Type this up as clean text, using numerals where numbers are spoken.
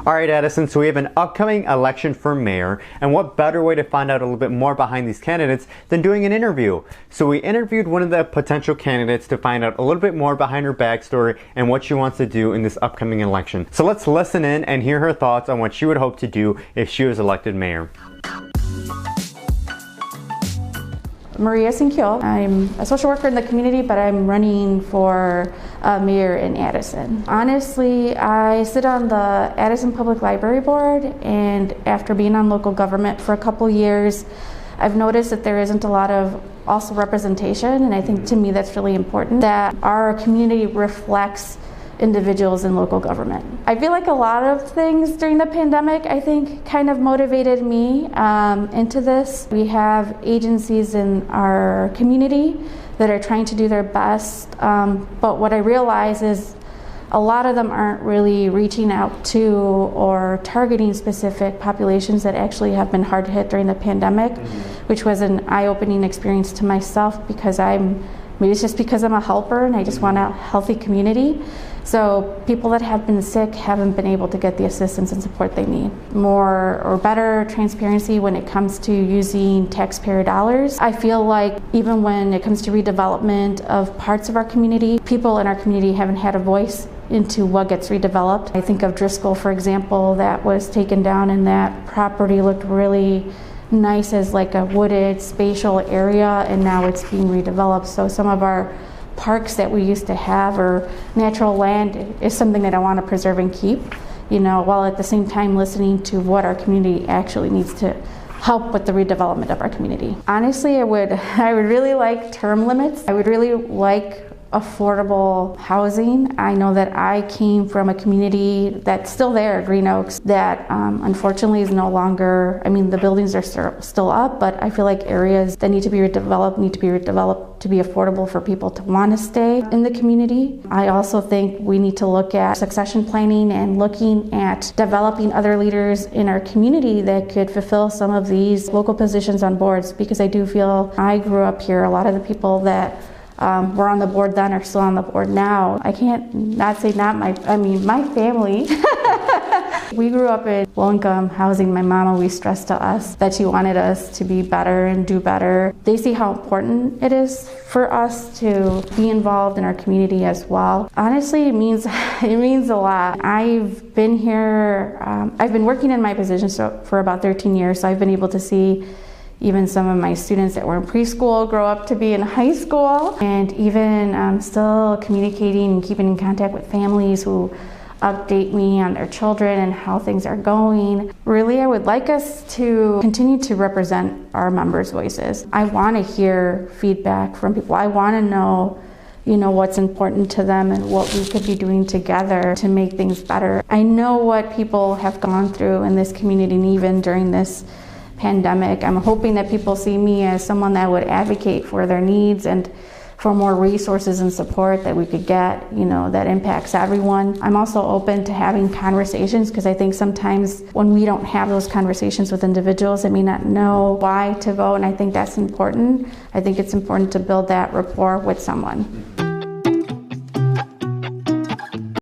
Alright Addison, so we have an upcoming election for mayor, and what better way to find out a little bit more behind these candidates than doing an interview. So we interviewed one of the potential candidates to find out a little bit more behind her backstory and what she wants to do in this upcoming election. So let's listen in and hear her thoughts on what she would hope to do if she was elected mayor. Sinkule. I'm a social worker in the community, but I'm running for mayor in Addison. Honestly, I sit on the Addison Public Library Board, and after being on local government for a couple years, I've noticed that there isn't a lot of also representation, and I think to me that's really important, that our community reflects individuals in local government. I feel like a lot of things during the pandemic, I think, kind of motivated me into this. We have agencies in our community that are trying to do their best, but what I realize is a lot of them aren't really reaching out to or targeting specific populations that actually have been hard hit during the pandemic, which was an eye-opening experience to myself, because maybe it's just because I'm a helper and I just want a healthy community. So people that have been sick haven't been able to get the assistance and support they need. More or better transparency when it comes to using taxpayer dollars. I feel like even when it comes to redevelopment of parts of our community, people in our community haven't had a voice into what gets redeveloped. I think of Driscoll, for example, that was taken down, and that property looked really nice as like a wooded spatial area, and now it's being redeveloped. So some of our parks that we used to have, or natural land, is something that I want to preserve and keep, while at the same time listening to what our community actually needs to help with the redevelopment of our community. Honestly, I would really like term limits. I would really like affordable housing. I know that I came from a community that's still there, Green Oaks, that unfortunately is no longer, the buildings are still up, but I feel like areas that need to be redeveloped to be affordable for people to want to stay in the community. I also think we need to look at succession planning and looking at developing other leaders in our community that could fulfill some of these local positions on boards, because I do feel I grew up here. A lot of the people that were on the board then are still on the board now. I can't not say my family. We grew up in low-income housing. My mom always stressed to us that she wanted us to be better and do better. They see how important it is for us to be involved in our community as well. Honestly, it means a lot. I've been here, I've been working in my position for about 13 years, so I've been able to see even some of my students that were in preschool grow up to be in high school, and even still communicating and keeping in contact with families who update me on their children and how things are going. Really, I would like us to continue to represent our members' voices. I want to hear feedback from people. I want to know what's important to them and what we could be doing together to make things better. I know what people have gone through in this community, and even during this pandemic. I'm hoping that people see me as someone that would advocate for their needs and for more resources and support that we could get, that impacts everyone. I'm also open to having conversations, because I think sometimes when we don't have those conversations with individuals, they may not know why to vote, and I think that's important. I think it's important to build that rapport with someone.